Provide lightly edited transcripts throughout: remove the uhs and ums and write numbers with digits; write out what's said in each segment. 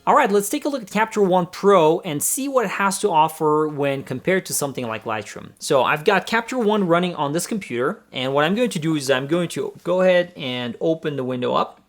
All right, let's take a look at Capture One Pro and see what it has to offer when compared to something like Lightroom. So I've got Capture One running on this computer, and what I'm going to do is I'm going to go ahead and open the window up.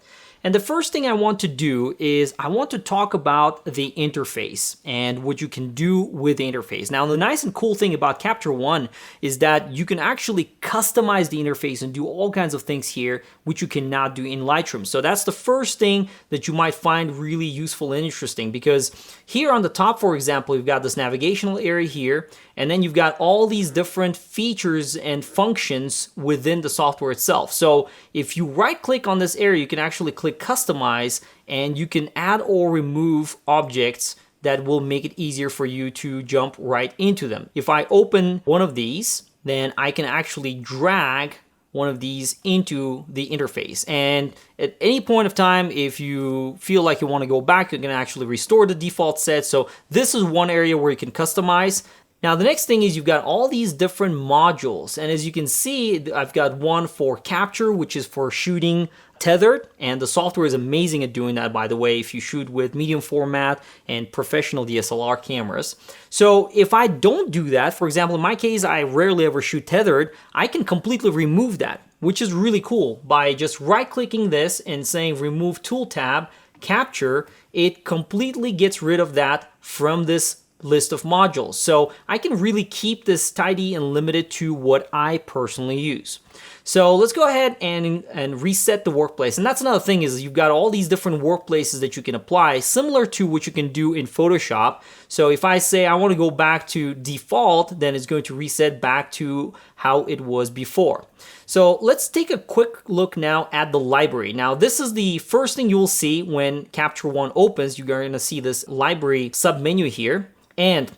And the first thing I want to do is I want to talk about the interface and what you can do with the interface. Now, the nice and cool thing about Capture One is that you can actually customize the interface and do all kinds of things here, which you cannot do in Lightroom. So that's the first thing that you might find really useful and interesting, because here on the top, for example, you've got this navigational area here, and then you've got all these different features and functions within the software itself. So if you right click on this area, you can actually click customize, and you can add or remove objects that will make it easier for you to jump right into them. If I open one of these, then I can actually drag one of these into the interface. And at any point of time, if you feel like you want to go back, you can actually restore the default set. So this is one area where you can customize. Now, the next thing is you've got all these different modules. And as you can see, I've got one for capture, which is for shooting tethered. And the software is amazing at doing that, by the way, if you shoot with medium format and professional DSLR cameras. So if I don't do that, for example, in my case, I rarely ever shoot tethered, I can completely remove that, which is really cool. By just right-clicking this and saying remove tool tab, capture, it completely gets rid of that from this list of modules. So I can really keep this tidy and limited to what I personally use. So let's go ahead and reset the workplace. And that's another thing, is you've got all these different workplaces that you can apply, similar to what you can do in Photoshop. So if I say I want to go back to default, then it's going to reset back to how it was before. So let's take a quick look now at the library. Now, this is the first thing you will see when Capture One opens. You're going to see this library submenu here. And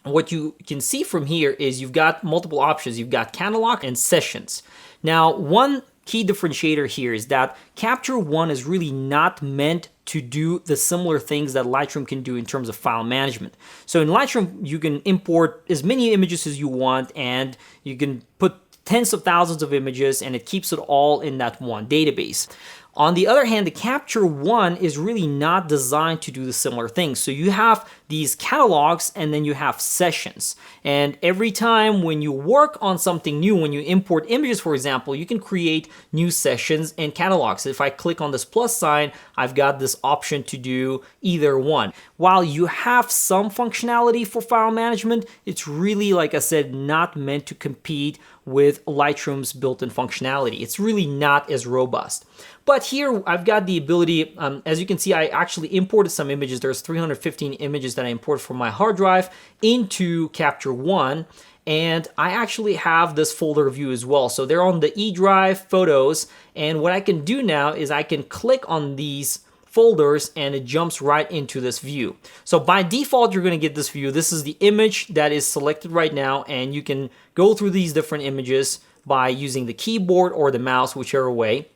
what you can see from here is you've got multiple options. You've got catalog and sessions. Now, one key differentiator here is that Capture One is really not meant to do the similar things that Lightroom can do in terms of file management. So in Lightroom, you can import as many images as you want, and you can put tens of thousands of images, and it keeps it all in that one database. On the other hand, the Capture One is really not designed to do the similar things. So you have these catalogs, and then you have sessions. And every time when you work on something new, when you import images, for example, you can create new sessions and catalogs. If I click on this plus sign, I've got this option to do either one. While you have some functionality for file management, it's really, like I said, not meant to compete with Lightroom's built-in functionality. It's really not as robust. But here I've got the ability, as you can see, I actually imported some images. There's 315 images that I imported from my hard drive into Capture One. And I actually have this folder view as well. So they're on the E drive photos. And what I can do now is I can click on these folders and it jumps right into this view. So by default, you're going to get this view. This is the image that is selected right now, and you can go through these different images by using the keyboard or the mouse, whichever way.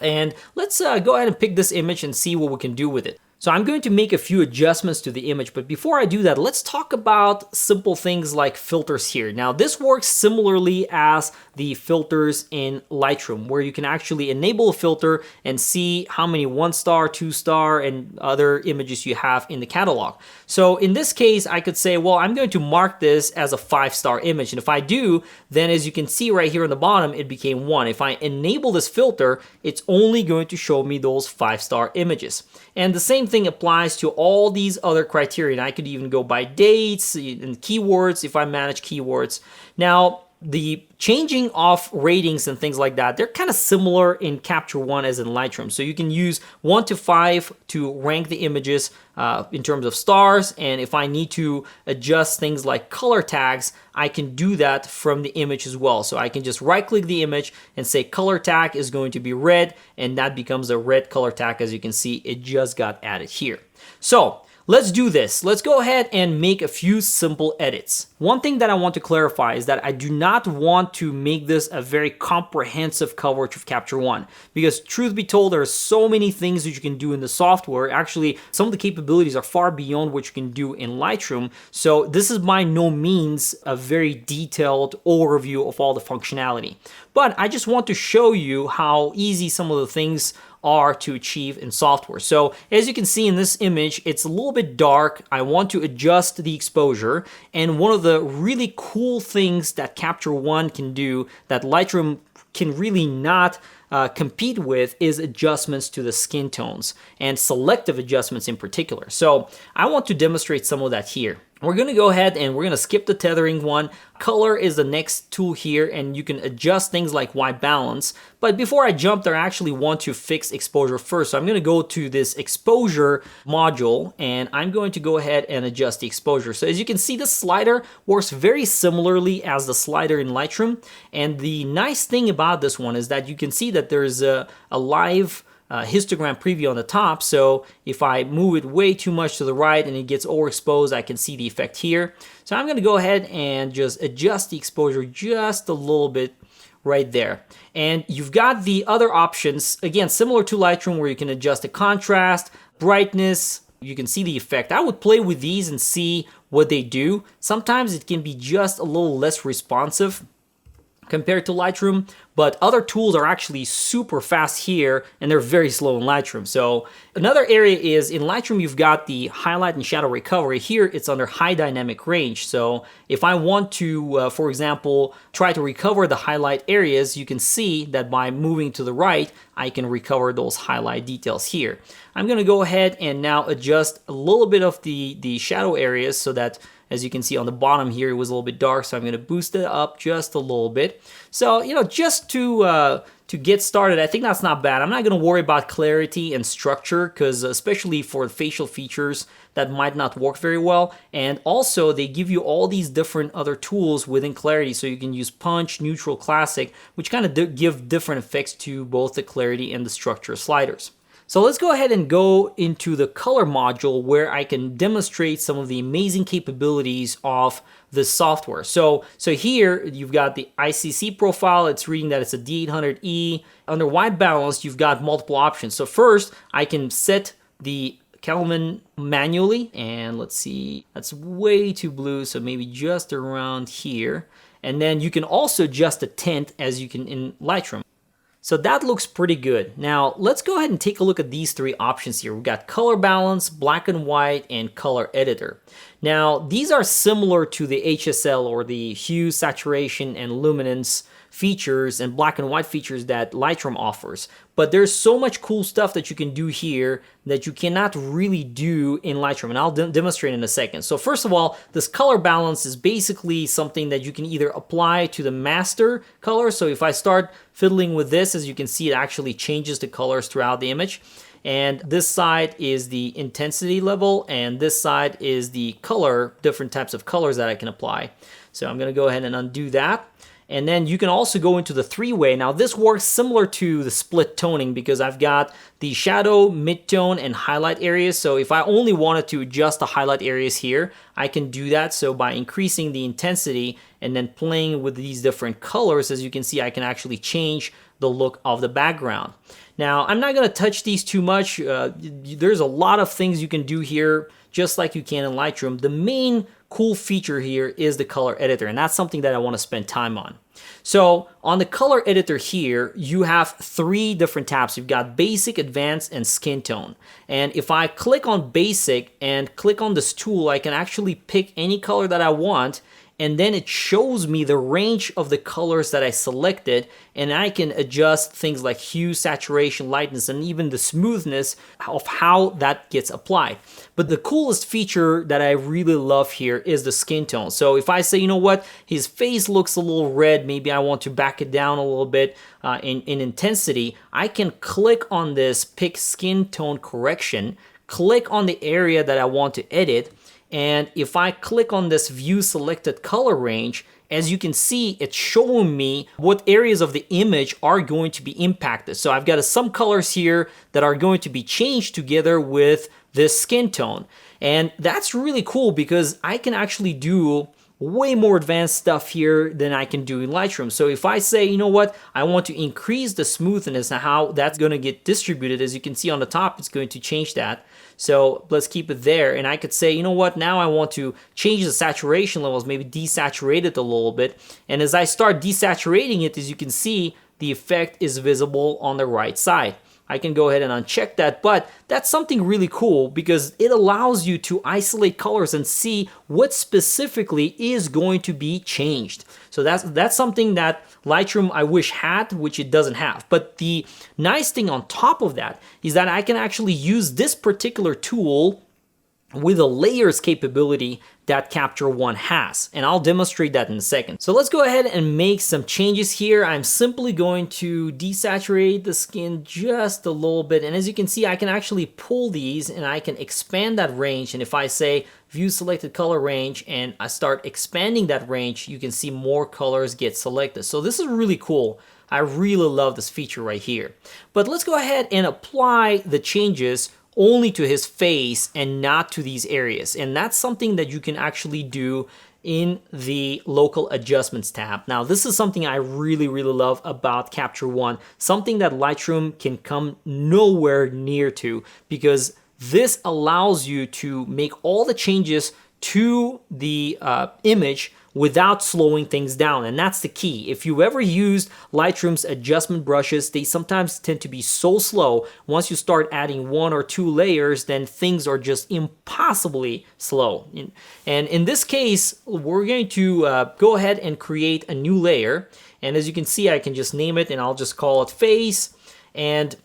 And let's go ahead and pick this image and see what we can do with it. So I'm going to make a few adjustments to the image, but before I do that, let's talk about simple things like filters here. Now, this works similarly as the filters in Lightroom, where you can actually enable a filter and see how many 1-star, 2-star, and other images you have in the catalog. So in this case, I could say, well, I'm going to mark this as a 5-star image. And if I do, then as you can see right here on the bottom, it became 1. If I enable this filter, it's only going to show me those 5-star images. And the same thing applies to all these other criteria. And I could even go by dates and keywords if I manage keywords. Now, the changing of ratings and things like that, they're kind of similar in Capture One as in Lightroom. So you can use 1 to 5 to rank the images in terms of stars. And if I need to adjust things like color tags, I can do that from the image as well. So I can just right click the image and say color tag is going to be red, and that becomes a red color tag. As you can see, it just got added here. So let's do this. Let's go ahead and make a few simple edits. One thing that I want to clarify is that I do not want to make this a very comprehensive coverage of Capture One, because truth be told, there are so many things that you can do in the software. Actually, some of the capabilities are far beyond what you can do in Lightroom. So this is by no means a very detailed overview of all the functionality. But I just want to show you how easy some of the things are to achieve in software. So as you can see in this image, it's a little bit dark. I want to adjust the exposure. And one of the really cool things that Capture One can do that Lightroom can really not compete with is adjustments to the skin tones and selective adjustments in particular. So I want to demonstrate some of that here. We're going to go ahead and we're going to skip the tethering one. Color is the next tool here, and you can adjust things like white balance. But before I jump there, I actually want to fix exposure first. So I'm going to go to this exposure module, and I'm going to go ahead and adjust the exposure. So as you can see, this slider works very similarly as the slider in Lightroom. And the nice thing about this one is that you can see that there's a live histogram preview on the top. So if I move it way too much to the right and it gets overexposed, I can see the effect here. So I'm going to go ahead and just adjust the exposure just a little bit right there. And you've got the other options, again, similar to Lightroom, where you can adjust the contrast, brightness. You can see the effect. I would play with these and see what they do. Sometimes it can be just a little less responsive compared to Lightroom, but other tools are actually super fast here and they're very slow in Lightroom. So another area is in Lightroom, you've got the highlight and shadow recovery. Here it's under high dynamic range. So if I want to, for example, try to recover the highlight areas, you can see that by moving to the right, I can recover those highlight details here. I'm gonna go ahead and now adjust a little bit of the shadow areas so that, as you can see on the bottom here, it was a little bit dark, so I'm gonna boost it up just a little bit. So, you know, just to get started, I think that's not bad. I'm not gonna worry about clarity and structure, because especially for facial features, that might not work very well. And also, they give you all these different other tools within Clarity, so you can use Punch, Neutral, Classic, which kind of give different effects to both the clarity and the structure sliders. So let's go ahead and go into the color module where I can demonstrate some of the amazing capabilities of this software. So here you've got the ICC profile. It's reading that it's a D800E. Under white balance, you've got multiple options. So first, I can set the Kelvin manually, and let's see, that's way too blue, so maybe just around here. And then you can also adjust the tint as you can in Lightroom. So that looks pretty good. Now let's go ahead and take a look at these three options here. We've got color balance, black and white, and color editor. Now these are similar to the HSL or the hue, saturation, and luminance features and black and white features that Lightroom offers. But there's so much cool stuff that you can do here that you cannot really do in Lightroom, and I'll demonstrate in a second. So first of all, this color balance is basically something that you can either apply to the master color. So if I start fiddling with this, as you can see, it actually changes the colors throughout the image. And this side is the intensity level, and this side is the color, different types of colors that I can apply. So I'm gonna go ahead and undo that. And then you can also go into the three-way. Now this works similar to the split toning because I've got the shadow, mid-tone, and highlight areas. So if I only wanted to adjust the highlight areas here, I can do that. So by increasing the intensity and then playing with these different colors, as you can see, I can actually change the look of the background. Now, I'm not gonna touch these too much. There's a lot of things you can do here, just like you can in Lightroom. The main cool feature here is the color editor, and that's something that I want to spend time on. So on the color editor here, you have three different tabs. You've got basic, advanced, and skin tone. And if I click on basic and click on this tool, I can actually pick any color that I want, and then it shows me the range of the colors that I selected, and I can adjust things like hue, saturation, lightness, and even the smoothness of how that gets applied. But the coolest feature that I really love here is the skin tone. So if I say, you know what, his face looks a little red, maybe I want to back it down a little bit in intensity, I can click on this pick skin tone correction, click on the area that I want to edit, and if I click on this view selected color range, as you can see, it's showing me what areas of the image are going to be impacted. So I've got some colors here that are going to be changed together with this skin tone. And that's really cool because I can actually do way more advanced stuff here than I can do in Lightroom. So if I say, you know what, I want to increase the smoothness and how that's going to get distributed, as you can see on the top, it's going to change that. So let's keep it there. And I could say, you know what, now I want to change the saturation levels, maybe desaturate it a little bit. And as I start desaturating it, as you can see, the effect is visible on the right side. I can go ahead and uncheck that, but that's something really cool because it allows you to isolate colors and see what specifically is going to be changed. So that's something that Lightroom I wish had, which it doesn't have. But the nice thing on top of that is that I can actually use this particular tool with a layers capability that Capture One has, and I'll demonstrate that in a second. So let's go ahead and make some changes here. I'm simply going to desaturate the skin just a little bit, and as you can see, I can actually pull these and I can expand that range. And if I say view selected color range and I start expanding that range, you can see more colors get selected. So this is really cool. I really love this feature right here. But let's go ahead and apply the changes only to his face and not to these areas. And that's something that you can actually do in the local adjustments tab. Now, this is something I really love about Capture One, something that Lightroom can come nowhere near to, because this allows you to make all the changes to the image without slowing things down. And that's the key. If you ever used Lightroom's adjustment brushes, they sometimes tend to be so slow. Once you start adding 1 or 2 layers, then things are just impossibly slow. And in this case, we're going to go ahead and create a new layer. And as you can see, I can just name it and I'll just call it face. And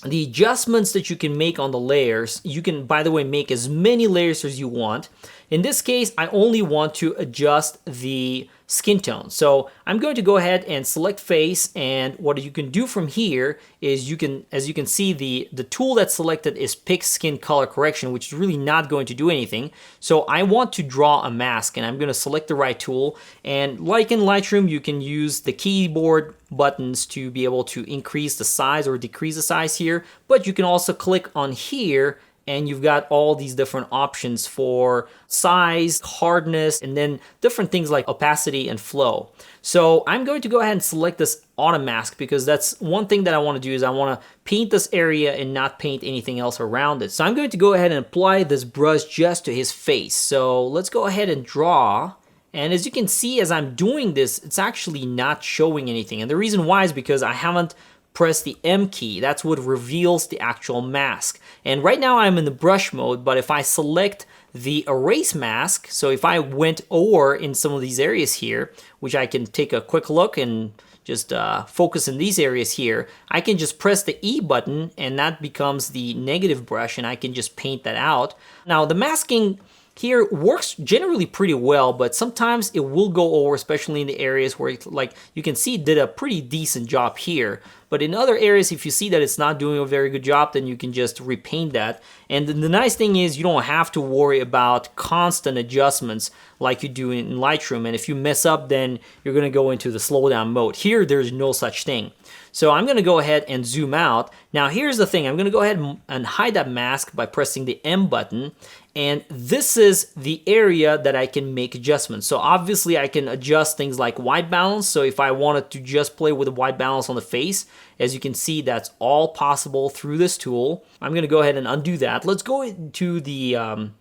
the adjustments that you can make on the layers, you can, by the way, make as many layers as you want. In this case, I only want to adjust the skin tone. So I'm going to go ahead and select face, and what you can do from here is you can, as you can see, the tool that's selected is pick skin color correction, which is really not going to do anything. So I want to draw a mask, and I'm going to select the right tool. And like in Lightroom, you can use the keyboard buttons to be able to increase the size or decrease the size here, but you can also click on here and you've got all these different options for size, hardness, and then different things like opacity and flow. So I'm going to go ahead and select this auto mask because that's one thing that I want to do is I want to paint this area and not paint anything else around it. So I'm going to go ahead and apply this brush just to his face. So let's go ahead and draw. And as you can see, as I'm doing this, it's actually not showing anything. And the reason why is because I haven't press the M key. That's what reveals the actual mask. And right now I'm in the brush mode, but if I select the erase mask, so if I went over in some of these areas here, which I can take a quick look and just focus in these areas here, I can just press the E button and that becomes the negative brush and I can just paint that out. Now the masking here works generally pretty well, but sometimes it will go over, especially in the areas where, like you can see, it did a pretty decent job here. But in other areas, if you see that it's not doing a very good job, then you can just repaint that. And the nice thing is you don't have to worry about constant adjustments like you do in Lightroom. And if you mess up, then you're gonna go into the slowdown mode. Here, there's no such thing. So I'm gonna go ahead and zoom out. Now here's the thing, I'm gonna go ahead and hide that mask by pressing the M button. And this is the area that I can make adjustments. So obviously I can adjust things like white balance. So if I wanted to just play with the white balance on the face, as you can see, that's all possible through this tool. I'm gonna go ahead and undo that. Let's go into the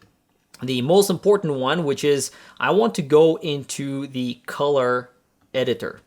most important one, which is I want to go into the color editor.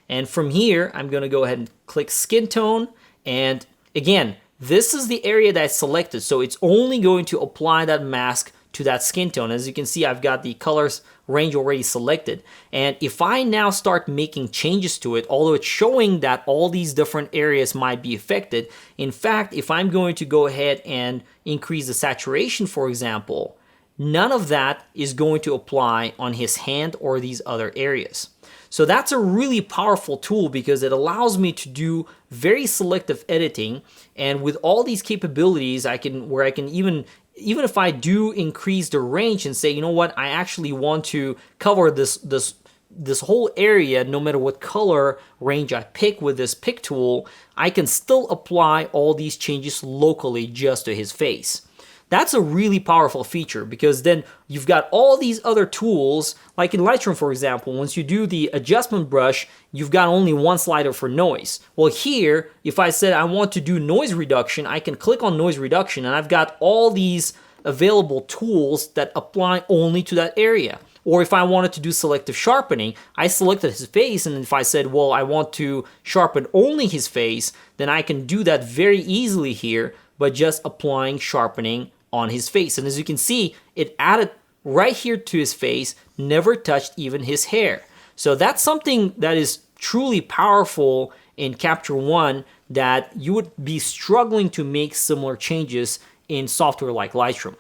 And from here, I'm gonna go ahead and click skin tone. And again, this is the area that I selected, so it's only going to apply that mask to that skin tone. As you can see, I've got the colors range already selected. And if I now start making changes to it, although it's showing that all these different areas might be affected, in fact, if I'm going to go ahead and increase the saturation, for example, none of that is going to apply on his hand or these other areas. So that's a really powerful tool because it allows me to do very selective editing, and with all these capabilities, I can even if I do increase the range and say, you know what, I actually want to cover this whole area, no matter what color range I pick with this pick tool, I can still apply all these changes locally just to his face. That's a really powerful feature because then you've got all these other tools, like in Lightroom, for example, once you do the adjustment brush, you've got only one slider for noise. Well, here, if I said I want to do noise reduction, I can click on noise reduction and I've got all these available tools that apply only to that area. Or if I wanted to do selective sharpening, I selected his face, and if I said, well, I want to sharpen only his face, then I can do that very easily here by just applying sharpening on his face. And as you can see, it added right here to his face, never touched even his hair. So that's something that is truly powerful in Capture One that you would be struggling to make similar changes in software like Lightroom.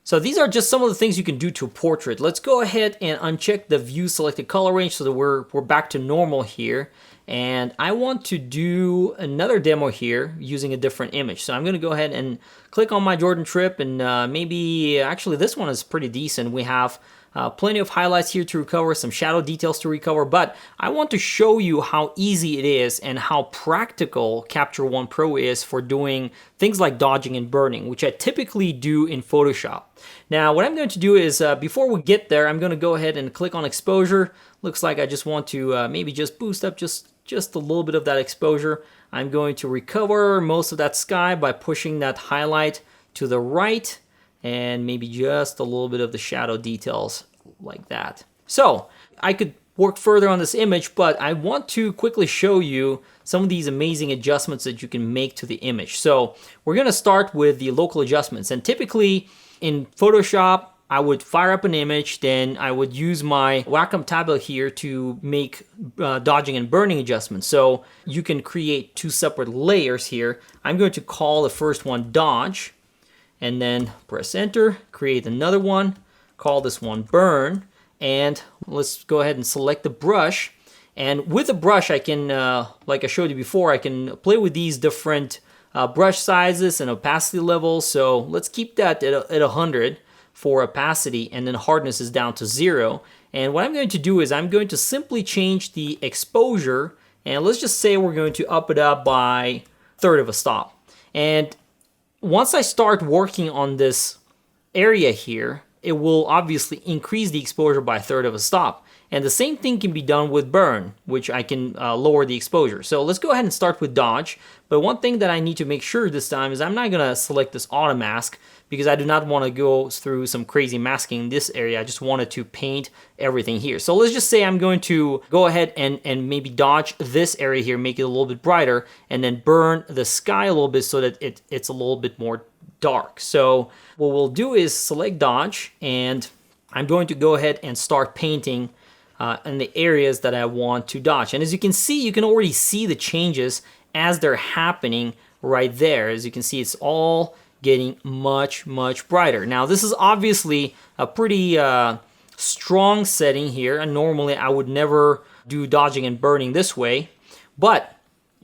So these are just some of the things you can do to a portrait. Let's go ahead and uncheck the view selected color range so that we're back to normal here. And I want to do another demo here using a different image. So I'm going to go ahead and click on my Jordan trip, and maybe actually this one is pretty decent. We have plenty of highlights here to recover, some shadow details to recover, but I want to show you how easy it is and how practical Capture One Pro is for doing things like dodging and burning, which I typically do in Photoshop. Now, what I'm going to do is, before we get there, I'm going to go ahead and click on exposure. Looks like I just want to maybe just boost up just a little bit of that exposure. I'm going to recover most of that sky by pushing that highlight to the right, and maybe just a little bit of the shadow details like that. So I could work further on this image, but I want to quickly show you some of these amazing adjustments that you can make to the image. So we're going to start with the local adjustments, and typically in Photoshop, I would fire up an image, then I would use my Wacom tablet here to make dodging and burning adjustments. So you can create two separate layers here. I'm going to call the first one dodge, and then press enter, create another one, call this one burn, and let's go ahead and select the brush. And with the brush, I can, like I showed you before, I can play with these different brush sizes and opacity levels. So let's keep that at 100 for opacity, and then hardness is down to 0. And what I'm going to do is I'm going to simply change the exposure, and let's just say we're going to up it up by 1/3 of a stop. And once I start working on this area here, it will obviously increase the exposure by 1/3 of a stop. And the same thing can be done with burn, which I can lower the exposure. So let's go ahead and start with dodge. But one thing that I need to make sure this time is I'm not going to select this auto mask, because I do not want to go through some crazy masking in this area. I just wanted to paint everything here. So let's just say I'm going to go ahead and maybe dodge this area here, make it a little bit brighter, and then burn the sky a little bit so that it's a little bit more dark. So what we'll do is select dodge, and I'm going to go ahead and start painting in the areas that I want to dodge. And as you can see, you can already see the changes as they're happening right there. As you can see, it's all getting much, much brighter. Now, this is obviously a pretty strong setting here, and normally I would never do dodging and burning this way, but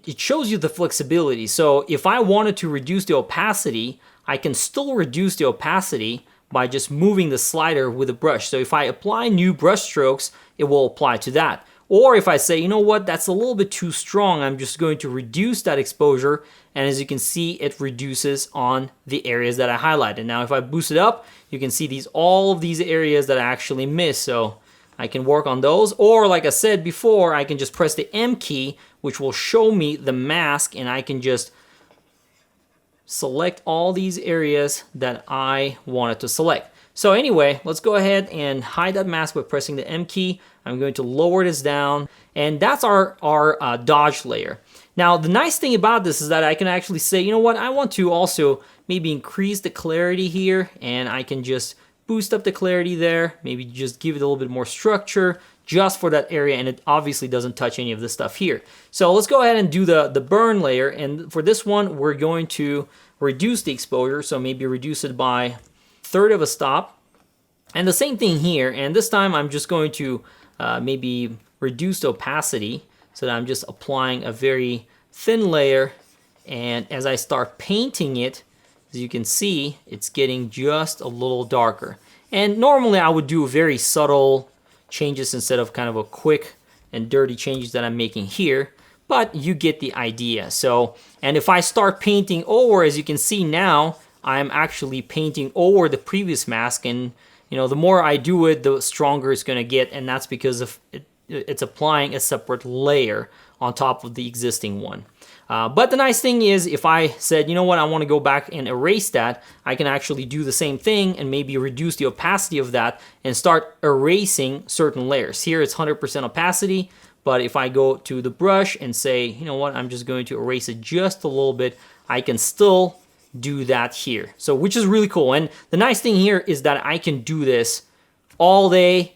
it shows you the flexibility. So if I wanted to reduce the opacity, I can still reduce the opacity by just moving the slider with a brush. So if I apply new brush strokes, it will apply to that. Or if I say, you know what, that's a little bit too strong, I'm just going to reduce that exposure, and as you can see, it reduces on the areas that I highlighted. Now if I boost it up, you can see all of these areas that I actually missed, so I can work on those. Or like I said before, I can just press the M key, which will show me the mask, and I can just select all these areas that I wanted to select. So anyway, let's go ahead and hide that mask by pressing the M key. I'm going to lower this down, and that's our dodge layer. Now, the nice thing about this is that I can actually say, you know what, I want to also maybe increase the clarity here, and I can just boost up the clarity there, maybe just give it a little bit more structure just for that area, and it obviously doesn't touch any of this stuff here. So let's go ahead and do the burn layer, and for this one, we're going to reduce the exposure, so maybe reduce it by 1/3 of a stop. And the same thing here, and this time I'm just going to maybe reduce the opacity so that I'm just applying a very thin layer, and as I start painting it, as you can see, it's getting just a little darker. And normally I would do very subtle changes instead of kind of a quick and dirty changes that I'm making here, but you get the idea. So, and if I start painting over, as you can see now, I'm actually painting over the previous mask, and you know, the more I do it, the stronger it's going to get, and that's because of it's applying a separate layer on top of the existing one. But the nice thing is, if I said, you know what, I want to go back and erase that, I can actually do the same thing and maybe reduce the opacity of that and start erasing certain layers. Here it's 100% opacity, but if I go to the brush and say, you know what, I'm just going to erase it just a little bit, I can still do that here. So, which is really cool. And the nice thing here is that I can do this all day,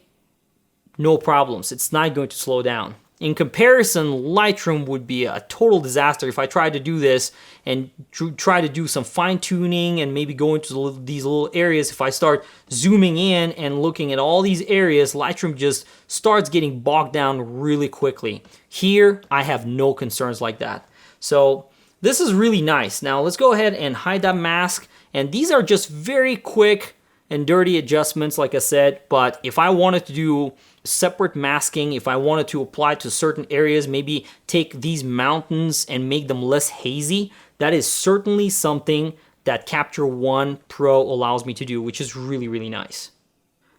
no problems. It's not going to slow down. In comparison, Lightroom would be a total disaster if I tried to do this and try to do some fine tuning and maybe go into these little areas. If I start zooming in and looking at all these areas, Lightroom just starts getting bogged down really quickly. Here, I have no concerns like that. So this is really nice. Now let's go ahead and hide that mask. And these are just very quick and dirty adjustments, like I said. But if I wanted to do separate masking, if I wanted to apply to certain areas, maybe take these mountains and make them less hazy, that is certainly something that Capture One Pro allows me to do, which is really, really nice.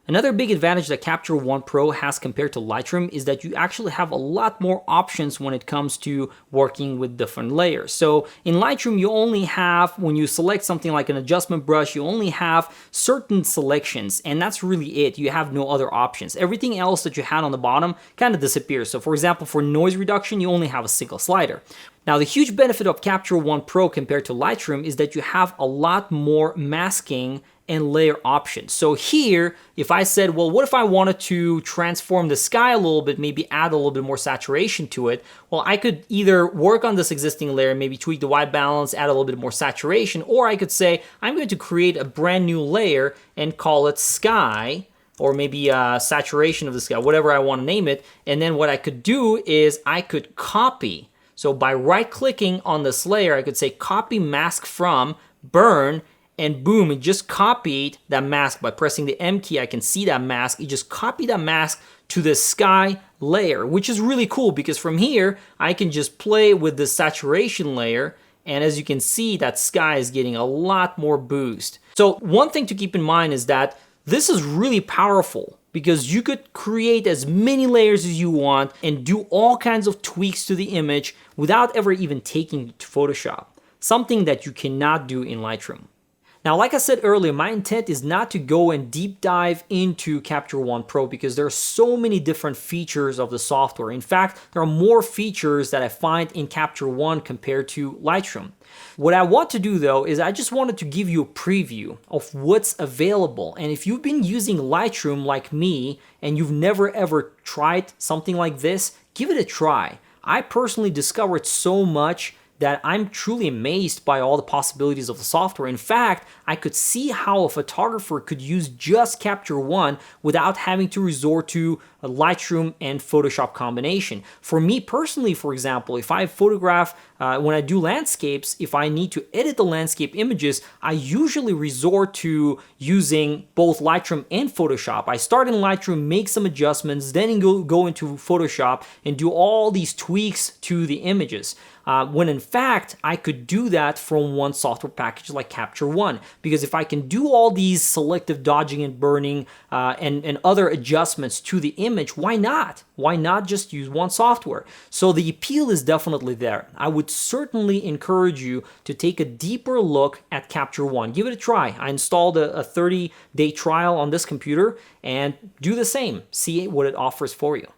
Another big advantage that Capture One Pro has compared to Lightroom is that you actually have a lot more options when it comes to working with different layers. So in Lightroom, you only have, when you select something like an adjustment brush, you only have certain selections, and that's really it. You have no other options. Everything else that you had on the bottom kind of disappears. So for example, for noise reduction, you only have a single slider. Now, the huge benefit of Capture One Pro compared to Lightroom is that you have a lot more masking and layer options. So here, if I said, well, what if I wanted to transform the sky a little bit, maybe add a little bit more saturation to it? Well, I could either work on this existing layer, maybe tweak the white balance, add a little bit more saturation, or I could say, I'm going to create a brand new layer and call it sky, or maybe saturation of the sky, whatever I want to name it. And then what I could do is I could copy. So by right-clicking on this layer, I could say copy mask from, burn, and boom, it just copied that mask. By pressing the M key, I can see that mask. It just copied that mask to the sky layer, which is really cool because from here, I can just play with the saturation layer. And as you can see, that sky is getting a lot more boost. So one thing to keep in mind is that this is really powerful because you could create as many layers as you want and do all kinds of tweaks to the image without ever even taking it to Photoshop, something that you cannot do in Lightroom. Now, like I said earlier, my intent is not to go and deep dive into Capture One Pro because there are so many different features of the software. In fact, there are more features that I find in Capture One compared to Lightroom. What I want to do though is I just wanted to give you a preview of what's available. And if you've been using Lightroom like me and you've never ever tried something like this, give it a try. I personally discovered so much that I'm truly amazed by all the possibilities of the software. In fact, I could see how a photographer could use just Capture One without having to resort to a Lightroom and Photoshop combination. For me personally, for example, if I photograph, when I do landscapes, if I need to edit the landscape images, I usually resort to using both Lightroom and Photoshop. I start in Lightroom, make some adjustments, then go into Photoshop and do all these tweaks to the images. When in fact, I could do that from one software package like Capture One. Because if I can do all these selective dodging and burning and other adjustments to the image, why not? Why not just use one software? So the appeal is definitely there. I would certainly encourage you to take a deeper look at Capture One. Give it a try. I installed a 30-day trial on this computer and do the same. See what it offers for you.